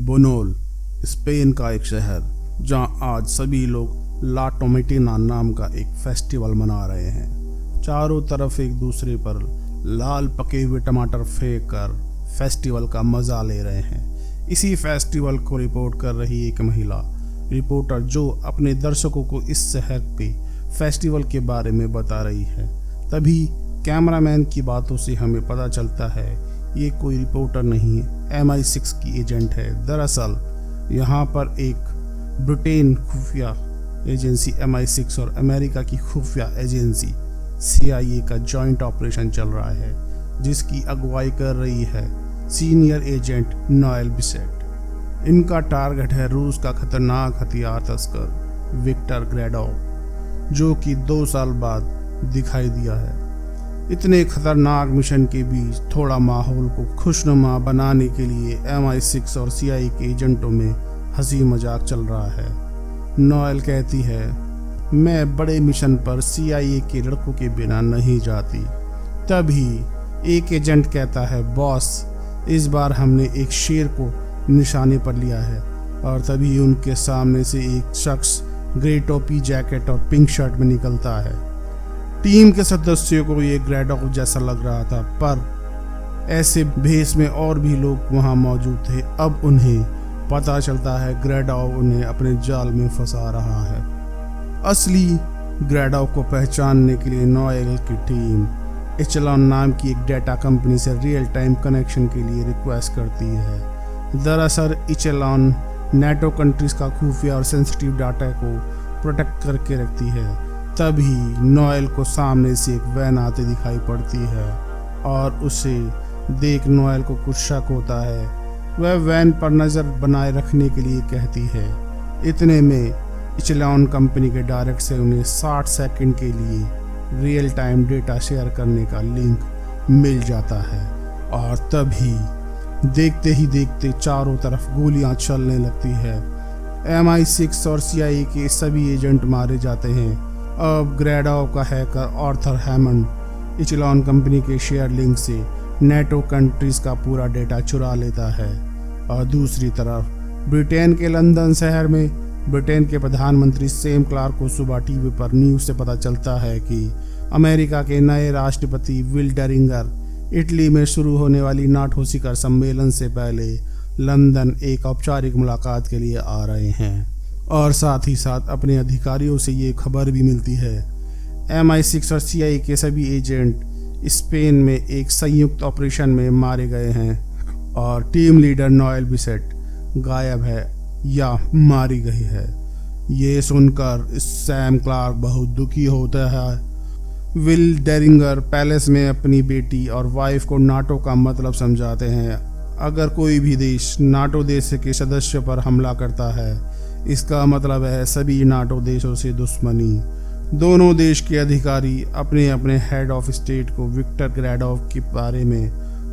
बुनोल Spain का एक शहर जहां आज सभी लोग ला टोमेटिना नाम का एक फेस्टिवल मना रहे हैं। चारों तरफ एक दूसरे पर लाल पके हुए टमाटर फेंक कर फेस्टिवल का मजा ले रहे हैं। इसी फेस्टिवल को रिपोर्ट कर रही एक महिला रिपोर्टर जो अपने दर्शकों को इस शहर के फेस्टिवल के बारे में बता रही है। तभी कैमरामैन की बातों से हमें पता चलता है ये कोई रिपोर्टर नहीं है, MI6 की एजेंट है। दरअसल यहाँ पर एक ब्रिटेन खुफिया एजेंसी MI6 और अमेरिका की खुफिया एजेंसी CIA का जॉइंट ऑपरेशन चल रहा है, जिसकी अगुवाई कर रही है सीनियर एजेंट नोएल बिसेट। इनका टारगेट है रूस का खतरनाक हथियार तस्कर विक्टर ग्रेडोव, जो कि 2 साल बाद दिखाई दिया है। इतने खतरनाक मिशन के बीच थोड़ा माहौल को खुशनुमा बनाने के लिए MI6 और CIA के एजेंटों में हंसी मजाक चल रहा है। नोएल कहती है, मैं बड़े मिशन पर CIA के लड़कों के बिना नहीं जाती। तभी एक एजेंट कहता है, बॉस इस बार हमने एक शेर को निशाने पर लिया है। और तभी उनके सामने से एक शख्स ग्रे टोपी, जैकेट और पिंक शर्ट में निकलता है। टीम के सदस्यों को ये ग्रेडोव जैसा लग रहा था, पर ऐसे भेष में और भी लोग वहां मौजूद थे। अब उन्हें पता चलता है ग्रेडोव उन्हें अपने जाल में फंसा रहा है। असली ग्रेडोव को पहचानने के लिए नोएल की टीम इचेलॉन नाम की एक डेटा कंपनी से रियल टाइम कनेक्शन के लिए रिक्वेस्ट करती है। दरअसल इचेलॉन नेटो कंट्रीज का खुफिया और सेंसिटिव डाटा को प्रोटेक्ट करके रखती है। तभी नोएल को सामने से एक वैन आती दिखाई पड़ती है और उसे देख नोएल को कुछ शक होता है। वह वैन पर नज़र बनाए रखने के लिए कहती है। इतने में इचेलॉन कंपनी के डायरेक्ट से उन्हें 60 सेकंड के लिए रियल टाइम डेटा शेयर करने का लिंक मिल जाता है। और तभी देखते ही देखते चारों तरफ गोलियां चलने लगती है। MI6 और CIA के सभी एजेंट मारे जाते हैं। अब ग्रेडोव का hacker Arthur Hammond echelon company के शेयर लिंक से नेटो कंट्रीज का पूरा डेटा चुरा लेता है। और दूसरी तरफ ब्रिटेन के लंदन शहर में ब्रिटेन के प्रधानमंत्री सैम क्लार्क को सुबह टीवी पर न्यूज़ से पता चलता है कि अमेरिका के नए राष्ट्रपति विल डेरिंगर इटली में शुरू होने वाली नाटो शिखर सम्मेलन से पहले लंदन एक औपचारिक मुलाकात के लिए आ रहे हैं। और साथ ही साथ अपने अधिकारियों से ये खबर भी मिलती है MI6 और CIA के सभी एजेंट स्पेन में एक संयुक्त ऑपरेशन में मारे गए हैं और टीम लीडर नोएल बिसेट गायब है या मारी गई है। ये सुनकर सैम क्लार्क बहुत दुखी होता है। विल डेरिंगर पैलेस में अपनी बेटी और वाइफ को नाटो का मतलब समझाते हैं। अगर कोई भी देश नाटो देश के सदस्य पर हमला करता है, इसका मतलब है सभी नाटो देशों से दुश्मनी। दोनों देश के अधिकारी अपने अपने हेड ऑफ स्टेट को विक्टर ग्रेडोव के बारे में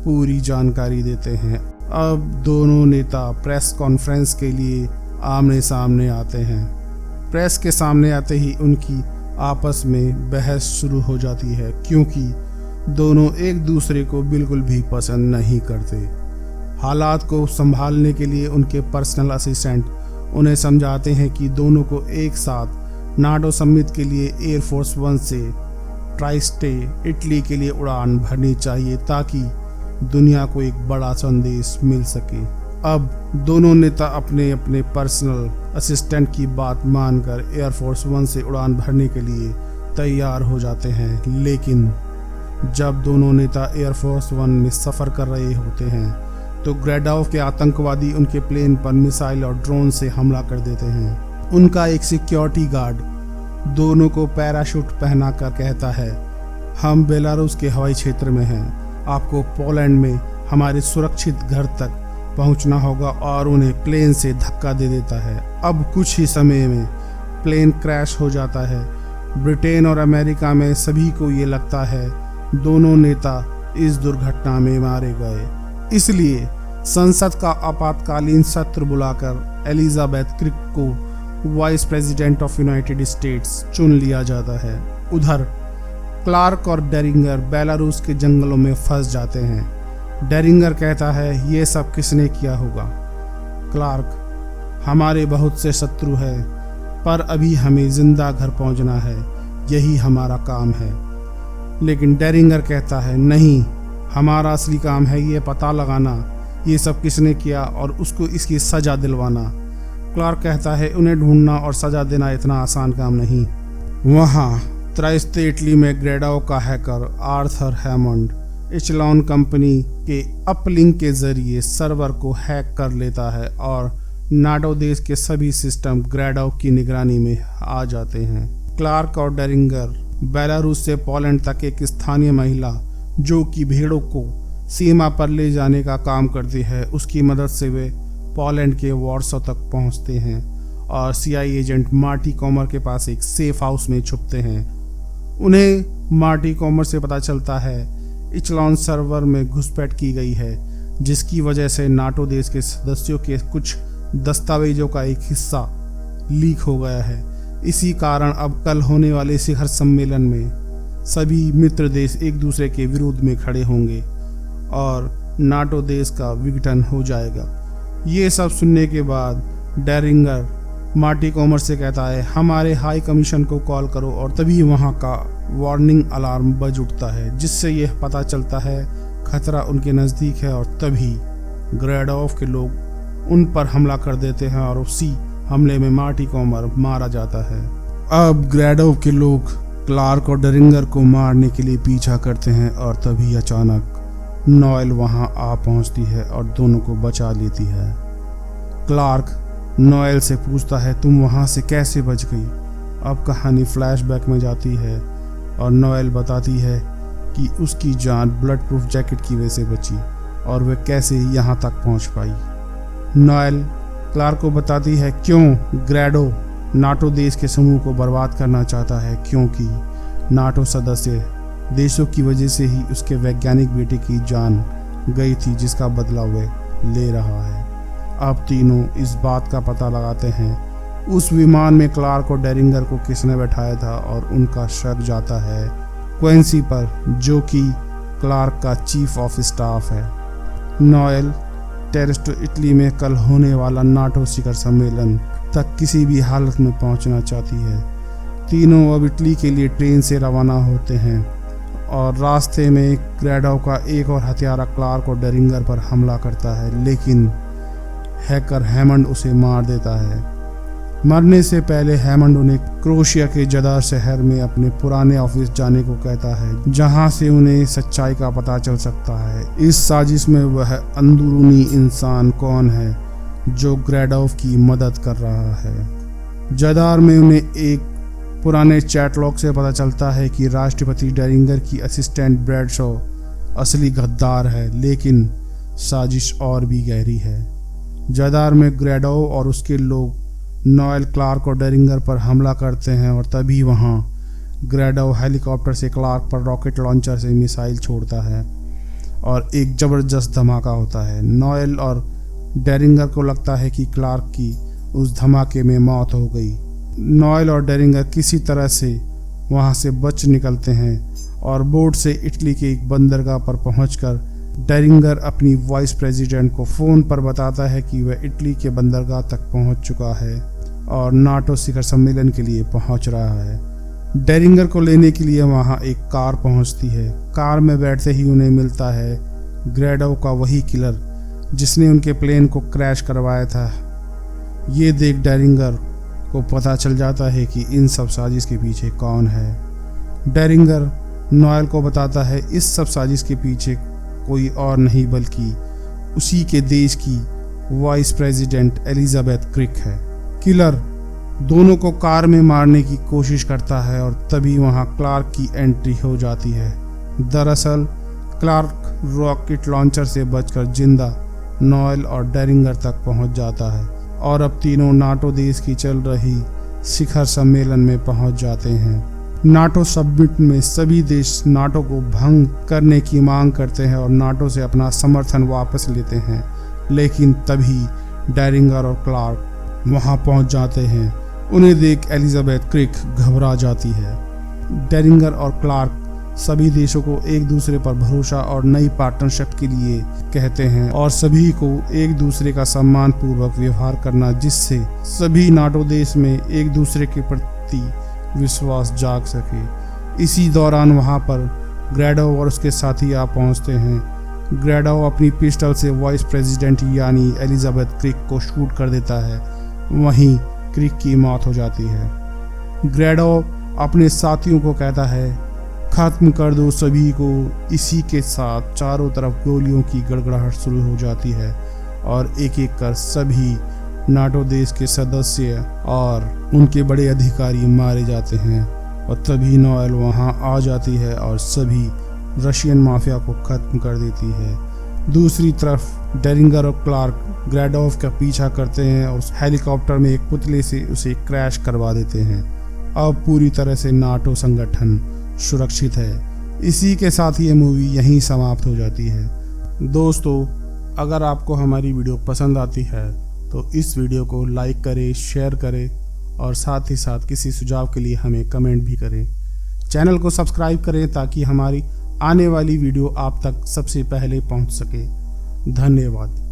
पूरी जानकारी देते हैं। अब दोनों नेता प्रेस कॉन्फ्रेंस के लिए आमने सामने आते हैं। प्रेस के सामने आते ही उनकी आपस में बहस शुरू हो जाती है, क्योंकि दोनों एक दूसरे को बिल्कुल भी पसंद नहीं करते। हालात को संभालने के लिए उनके पर्सनल असिस्टेंट उन्हें समझाते हैं कि दोनों को एक साथ नाटो समिट के लिए एयरफोर्स 1 से ट्राइस्टे इटली के लिए उड़ान भरनी चाहिए, ताकि दुनिया को एक बड़ा संदेश मिल सके। अब दोनों नेता अपने अपने पर्सनल असिस्टेंट की बात मानकर एयरफोर्स 1 से उड़ान भरने के लिए तैयार हो जाते हैं। लेकिन जब दोनों नेता एयरफोर्स 1 में सफ़र कर रहे होते हैं तो ग्रेडोव के आतंकवादी उनके प्लेन पर मिसाइल और ड्रोन से हमला कर देते हैं। उनका एक सिक्योरिटी गार्ड दोनों को पैराशूट पहनाकर कहता है, हम बेलारूस के हवाई क्षेत्र में हैं, आपको पोलैंड में हमारे सुरक्षित घर तक पहुंचना होगा, और उन्हें प्लेन से धक्का दे देता है। अब कुछ ही समय में प्लेन क्रैश हो जाता है। ब्रिटेन और अमेरिका में सभी को ये लगता है दोनों नेता इस दुर्घटना में मारे गए। इसलिए संसद का आपातकालीन सत्र बुलाकर एलिजाबेथ क्रिक को vice president of United states चुन लिया जाता है। उधर क्लार्क और डेरिंगर बेलारूस के जंगलों में फंस जाते हैं। डेरिंगर कहता है, ये सब किसने किया होगा? क्लार्क, हमारे बहुत से शत्रु हैं, पर अभी हमें जिंदा घर पहुंचना है, यही हमारा काम है। लेकिन डेरिंगर कहता है, नहीं, हमारा असली काम है ये पता लगाना ये सब किसने किया और उसको इसकी सजा दिलवाना। क्लार्क कहता है, उन्हें ढूंढना और सजा देना इतना आसान काम नहीं। वहाँ त्राइस्ते इटली में ग्रेडाओ का हैकर आर्थर हैमंड इचलॉन कंपनी के अपलिंक के जरिए सर्वर को हैक कर लेता है और नाटो देश के सभी सिस्टम ग्रेडाओ की निगरानी में आ जाते हैं। क्लार्क और डेरिंगर बेलारूस से पोलैंड तक एक स्थानीय महिला जो कि भेड़ों को सीमा पर ले जाने का काम करती है, उसकी मदद से वे पोलैंड के वॉर्सो तक पहुंचते हैं और सीआईए एजेंट मार्टी कॉमर के पास एक सेफ हाउस में छुपते हैं। उन्हें मार्टी कॉमर से पता चलता है इचलॉन सर्वर में घुसपैठ की गई है, जिसकी वजह से नाटो देश के सदस्यों के कुछ दस्तावेजों का एक हिस्सा लीक हो गया है। इसी कारण अब कल होने वाले शिखर सम्मेलन में सभी मित्र देश एक दूसरे के विरोध में खड़े होंगे और नाटो देश का विघटन हो जाएगा। ये सब सुनने के बाद डेरिंगर मार्टी कॉमर से कहता है, हमारे हाई कमीशन को कॉल करो, और तभी वहाँ का वार्निंग अलार्म बज उठता है, जिससे यह पता चलता है खतरा उनके नज़दीक है। और तभी ग्रेडोव के लोग उन पर हमला कर देते हैं और उसी हमले में मार्टी कॉमर मारा जाता है। अब ग्रेडोव के लोग क्लार्क और डेरिंगर को मारने के लिए पीछा करते हैं और तभी अचानक नॉयल वहां आ पहुंचती है और दोनों को बचा लेती है। क्लार्क नॉयल से पूछता है, तुम वहां से कैसे बच गई? अब कहानी फ्लैशबैक में जाती है और नॉयल बताती है कि उसकी जान ब्लड प्रूफ जैकेट की वजह से बची और वह कैसे यहां तक पहुंच पाई। नॉयल क्लार्क को बताती है क्यों ग्रेडो नाटो देश के समूह को बर्बाद करना चाहता है, क्योंकि नाटो सदस्य देशों की वजह से ही उसके वैज्ञानिक बेटे की जान गई थी, जिसका बदला वह ले रहा है। अब तीनों इस बात का पता लगाते हैं उस विमान में क्लार्क और डेरिंगर को किसने बैठाया था और उनका शक जाता है क्वेंसी पर, जो कि क्लार्क का चीफ ऑफ स्टाफ है। नॉयल टेरिस्टो इटली में कल होने वाला नाटो शिखर सम्मेलन तक किसी भी हालत में पहुंचना चाहती है। तीनों अब इटली के लिए ट्रेन से रवाना होते हैं और रास्ते में ग्रेडो का एक और हत्यारा क्लार्क और डेरिंगर पर हमला करता है, लेकिन हैकर हैमंड उसे मार देता है। मरने से पहले हैमंड उन्हें क्रोशिया के जदार शहर में अपने पुराने ऑफिस जाने को कहता है, जहां से उन्हें सच्चाई का पता चल सकता है इस साजिश में वह अंदरूनी इंसान कौन है जो ग्रेडोव की मदद कर रहा है। जदार में उन्हें एक पुराने चैटलॉग से पता चलता है कि राष्ट्रपति डेरिंगर की असिस्टेंट ब्रैडशॉ असली गद्दार है, लेकिन साजिश और भी गहरी है। जदार में ग्रेडोव और उसके लोग नॉयल, क्लार्क और डेरिंगर पर हमला करते हैं और तभी वहां ग्रेडोव हेलीकॉप्टर से क्लार्क पर रॉकेट लॉन्चर से मिसाइल छोड़ता है और एक ज़बरदस्त धमाका होता है। नॉयल और डेरिंगर को लगता है कि क्लार्क की उस धमाके में मौत हो गई। नॉयल और डेरिंगर किसी तरह से वहां से बच निकलते हैं और बोट से इटली के एक बंदरगाह पर पहुंचकर डेरिंगर अपनी वाइस प्रेसिडेंट को फ़ोन पर बताता है कि वह इटली के बंदरगाह तक पहुंच चुका है और नाटो शिखर सम्मेलन के लिए पहुंच रहा है। डेरिंगर को लेने के लिए वहां एक कार पहुंचती है। कार में बैठते ही उन्हें मिलता है ग्रेडो का वही किलर जिसने उनके प्लेन को क्रैश करवाया था। ये देख डेरिंगर को पता चल जाता है कि इन सब साजिश के पीछे कौन है। डेरिंगर नॉयल को बताता है इस सब साजिश के पीछे कोई और नहीं बल्कि उसी के देश की वाइस प्रेसिडेंट एलिजाबेथ क्रिक है। किलर दोनों को कार में मारने की कोशिश करता है और तभी वहां क्लार्क की एंट्री हो जाती है। दरअसल क्लार्क रॉकेट लॉन्चर से बचकर जिंदा नॉयल और डेरिंगर तक पहुंच जाता है और अब तीनों नाटो देश की चल रही शिखर सम्मेलन में पहुंच जाते हैं। नाटो समिट में सभी देश नाटो को भंग करने की मांग करते हैं और नाटो से अपना समर्थन वापस लेते हैं, लेकिन तभी डेरिंगर और क्लार्क वहां पहुंच जाते हैं। उन्हें देख एलिजाबेथ क्रिक घबरा जाती है। डेरिंगर और क्लार्क सभी देशों को एक दूसरे पर भरोसा और नई पार्टनरशिप के लिए कहते हैं और सभी को एक दूसरे का सम्मान पूर्वक व्यवहार करना, जिससे सभी नाटो देश में एक दूसरे के प्रति विश्वास जाग सके। इसी दौरान वहां पर ग्रेडोव और उसके साथी आ पहुंचते हैं। ग्रेडोव अपनी पिस्टल से वाइस प्रेसिडेंट यानी एलिजाबेथ क्रिक को शूट कर देता है। वहीं क्रिक की मौत हो जाती है। ग्रेडोव अपने साथियों को कहता है, खत्म कर दो सभी को। इसी के साथ चारों तरफ गोलियों की गड़गड़ाहट शुरू हो जाती है और एक एक कर सभी नाटो देश के सदस्य और उनके बड़े अधिकारी मारे जाते हैं। और तभी नोएल वहां आ जाती है और सभी रशियन माफिया को खत्म कर देती है। दूसरी तरफ डेरिंगर और क्लार्क ग्रेडोव का पीछा करते हैं और उस हेलीकॉप्टर में एक पुतले से उसे क्रैश करवा देते हैं। अब पूरी तरह से नाटो संगठन सुरक्षित है। इसी के साथ ये मूवी यहीं समाप्त हो जाती है। दोस्तों, अगर आपको हमारी वीडियो पसंद आती है तो इस वीडियो को लाइक करें, शेयर करें और साथ ही साथ किसी सुझाव के लिए हमें कमेंट भी करें। चैनल को सब्सक्राइब करें ताकि हमारी आने वाली वीडियो आप तक सबसे पहले पहुंच सके। धन्यवाद।